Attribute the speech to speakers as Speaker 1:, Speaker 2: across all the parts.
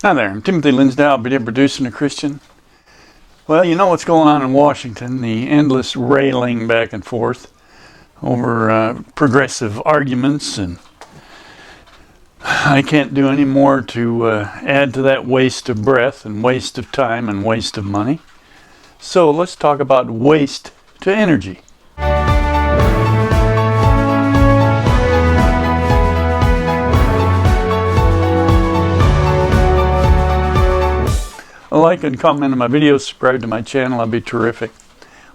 Speaker 1: Hi there, I'm Timothy Linsdau, video producer and a Christian. Well, you know what's going on in Washington, the endless railing back and forth over progressive arguments, and I can't do any more to add to that waste of breath and waste of time and waste of money. So let's talk about waste to energy. Like and comment on my videos, subscribe to my channel, that'd be terrific.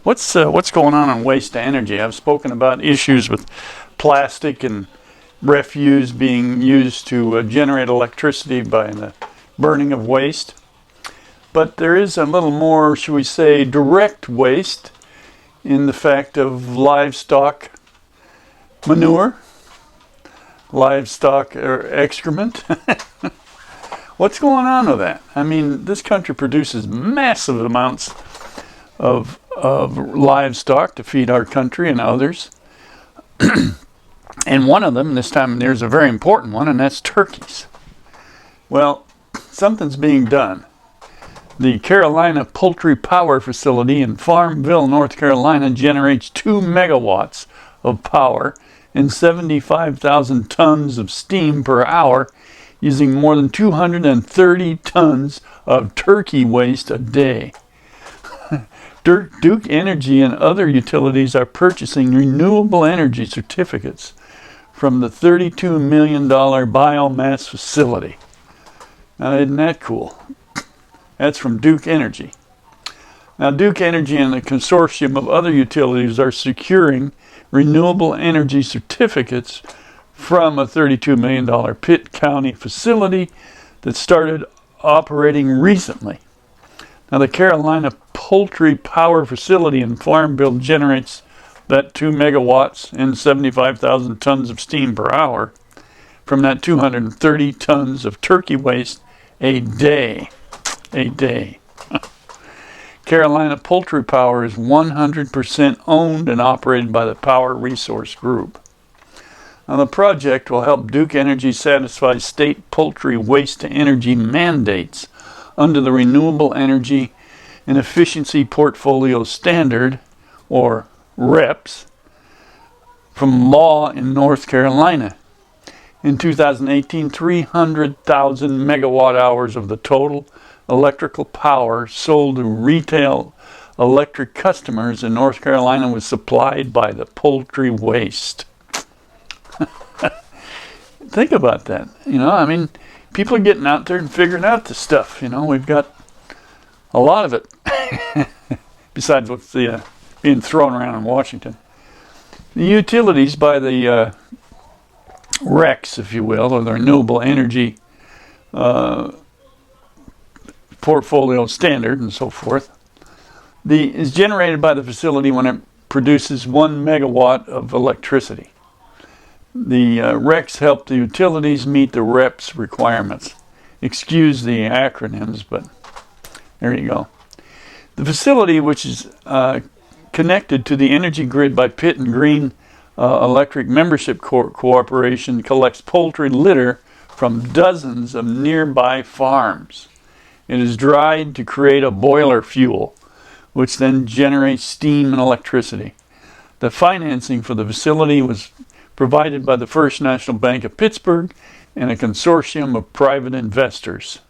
Speaker 1: What's going on waste to energy? I've spoken about issues with plastic and refuse being used to generate electricity by the burning of waste. But there is a little more, shall we say, direct waste in the fact of livestock manure, livestock excrement. What's going on with that? I mean, this country produces massive amounts of livestock to feed our country and others. And one of them, this time there's a very important one, and that's turkeys. Well, something's being done. The Carolina Poultry Power Facility in Farmville, North Carolina generates 2 megawatts of power and 75,000 tons of steam per hour, using more than 230 tons of turkey waste a day. Duke Energy and other utilities are purchasing renewable energy certificates from the $32 million biomass facility. Now, isn't that cool? That's from Duke Energy. Now, Duke Energy and a consortium of other utilities are securing renewable energy certificates from a $32 million Pitt County facility that started operating recently. Now, the Carolina Poultry Power Facility in Farmville generates that 2 megawatts and 75,000 tons of steam per hour from that 230 tons of turkey waste a day. A day. Carolina Poultry Power is 100% owned and operated by the Power Resource Group. Now, the project will help Duke Energy satisfy state poultry waste to energy mandates under the Renewable Energy and Efficiency Portfolio Standard, or REPS, from law in North Carolina. In 2018, 300,000 megawatt hours of the total electrical power sold to retail electric customers in North Carolina was supplied by the poultry waste. Think about that. You know, I mean, people are getting out there and figuring out this stuff. You know, we've got a lot of it, besides what's being thrown around in Washington. The utilities by the RECs, if you will, or the Renewable Energy Portfolio Standard and so forth, is generated by the facility when it produces 1 megawatt of electricity. The RECs help the utilities meet the REPS requirements. Excuse the acronyms, but there you go. The facility, which is connected to the energy grid by Pitt and Green Electric Membership Corporation, collects poultry litter from dozens of nearby farms. It is dried to create a boiler fuel, which then generates steam and electricity. The financing for the facility was provided by the First National Bank of Pittsburgh and a consortium of private investors.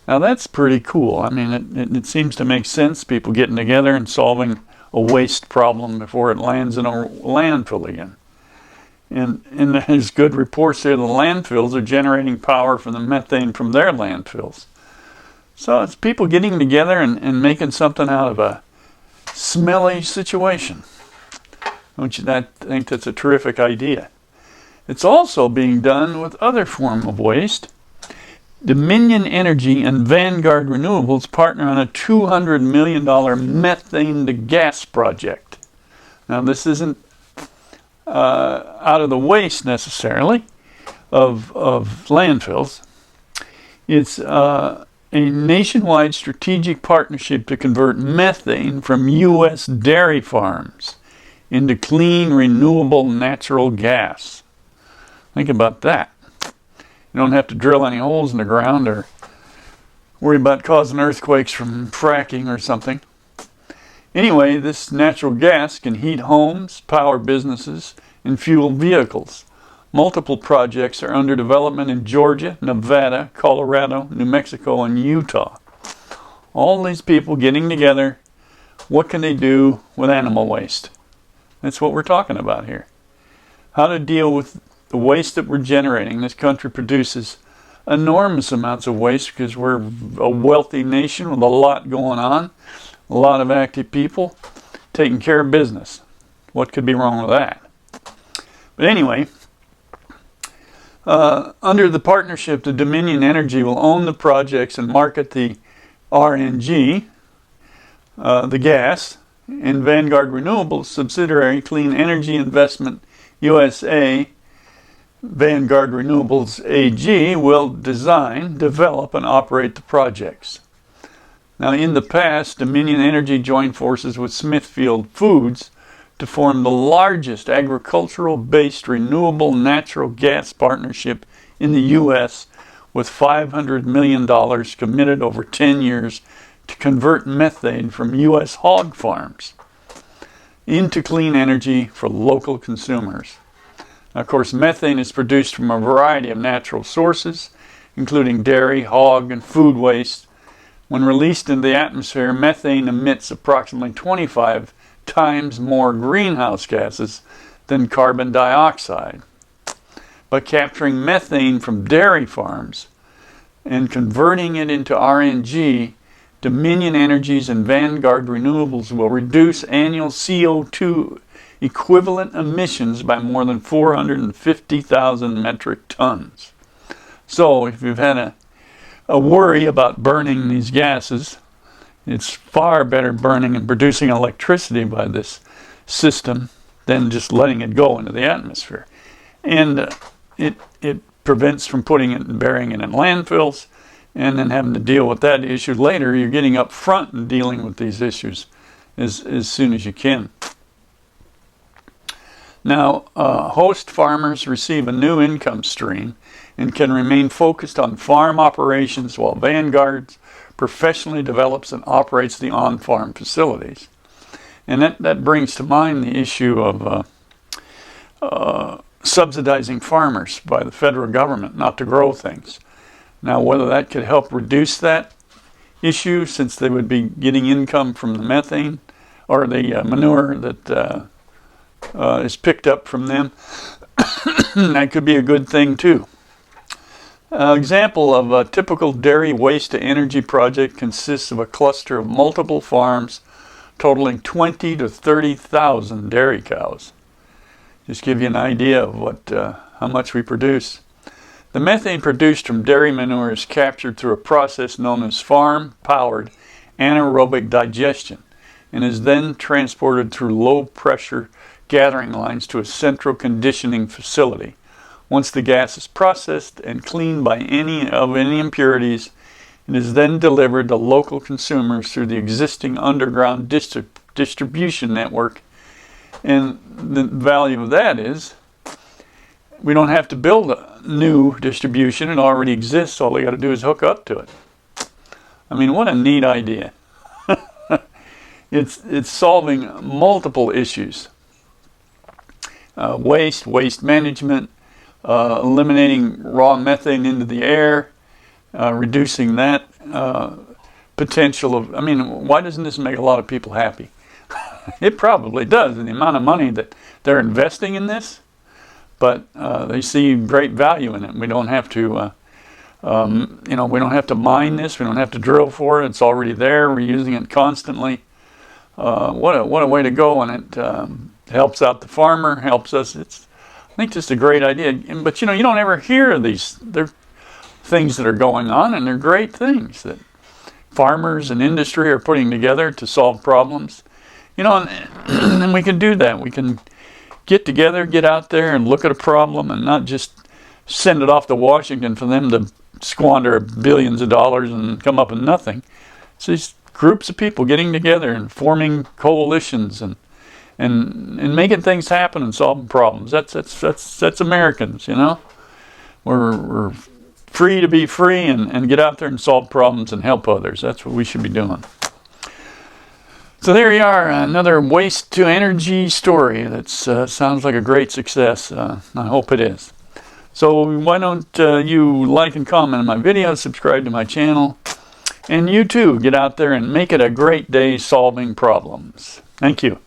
Speaker 1: Now, that's pretty cool. I mean, it seems to make sense, people getting together and solving a waste problem before it lands in a landfill again. And there's good reports there the landfills are generating power from the methane from their landfills. So it's people getting together and making something out of a smelly situation. Don't you think that's a terrific idea? It's also being done with other form of waste. Dominion Energy and Vanguard Renewables partner on a $200 million methane to gas project. Now, this isn't out of the waste necessarily of landfills. It's a nationwide strategic partnership to convert methane from U.S. dairy farms into clean, renewable natural gas. Think about that. You don't have to drill any holes in the ground or worry about causing earthquakes from fracking or something. Anyway, this natural gas can heat homes, power businesses, and fuel vehicles. Multiple projects are under development in Georgia, Nevada, Colorado, New Mexico, and Utah. All these people getting together, what can they do with animal waste? That's what we're talking about here. How to deal with the waste that we're generating. This country produces enormous amounts of waste because we're a wealthy nation with a lot going on, a lot of active people taking care of business. What could be wrong with that? But anyway, under the partnership, the Dominion Energy will own the projects and market the RNG, the gas, and Vanguard Renewables subsidiary Clean Energy Investment USA, Vanguard Renewables AG, will design, develop, and operate the projects. Now, in the past, Dominion Energy joined forces with Smithfield Foods to form the largest agricultural-based renewable natural gas partnership in the U.S., with $500 million committed over 10 years to convert methane from U.S. hog farms into clean energy for local consumers. Now, of course, methane is produced from a variety of natural sources, including dairy, hog, and food waste. When released into the atmosphere, methane emits approximately 25 times more greenhouse gases than carbon dioxide. By capturing methane from dairy farms and converting it into RNG, Dominion Energies and Vanguard Renewables will reduce annual CO2 equivalent emissions by more than 450,000 metric tons. So if you've had a worry about burning these gases, it's far better burning and producing electricity by this system than just letting it go into the atmosphere. And it prevents from putting it and burying it in landfills and then having to deal with that issue later. You're getting up front and dealing with these issues as soon as you can. Now, host farmers receive a new income stream and can remain focused on farm operations while Vanguard professionally develops and operates the on-farm facilities. And that brings to mind the issue of subsidizing farmers by the federal government not to grow things. Now, whether that could help reduce that issue, since they would be getting income from the methane or the manure that is picked up from them, that could be a good thing too. An example of a typical dairy waste-to-energy project consists of a cluster of multiple farms totaling 20 to 30,000 dairy cows. Just give you an idea of how much we produce. The methane produced from dairy manure is captured through a process known as farm-powered anaerobic digestion and is then transported through low-pressure gathering lines to a central conditioning facility. Once the gas is processed and cleaned by any impurities, it is then delivered to local consumers through the existing underground distribution network. And the value of that is we don't have to build a new distribution. It already exists. All we got to do is hook up to it. I mean, what a neat idea. It's solving multiple issues. Waste management, eliminating raw methane into the air, reducing that potential of, why doesn't this make a lot of people happy? It probably does, and the amount of money that they're investing in this, but they see great value in it. We don't have to, we don't have to mine this. We don't have to drill for it. It's already there. We're using it constantly. What a way to go, and it helps out the farmer, helps us. It's, I think, just a great idea. But you don't ever hear of these. They're things that are going on, and they're great things that farmers and industry are putting together to solve problems. And we can do that. We can get together, get out there, and look at a problem, and not just send it off to Washington for them to squander billions of dollars and come up with nothing. It's these groups of people getting together and forming coalitions and making things happen and solving problems. That's Americans, We're free to be free and get out there and solve problems and help others. That's what we should be doing. So there you are, another waste to energy story that sounds like a great success. I hope it is. So why don't you like and comment on my videos, subscribe to my channel, and you too, get out there and make it a great day solving problems. Thank you.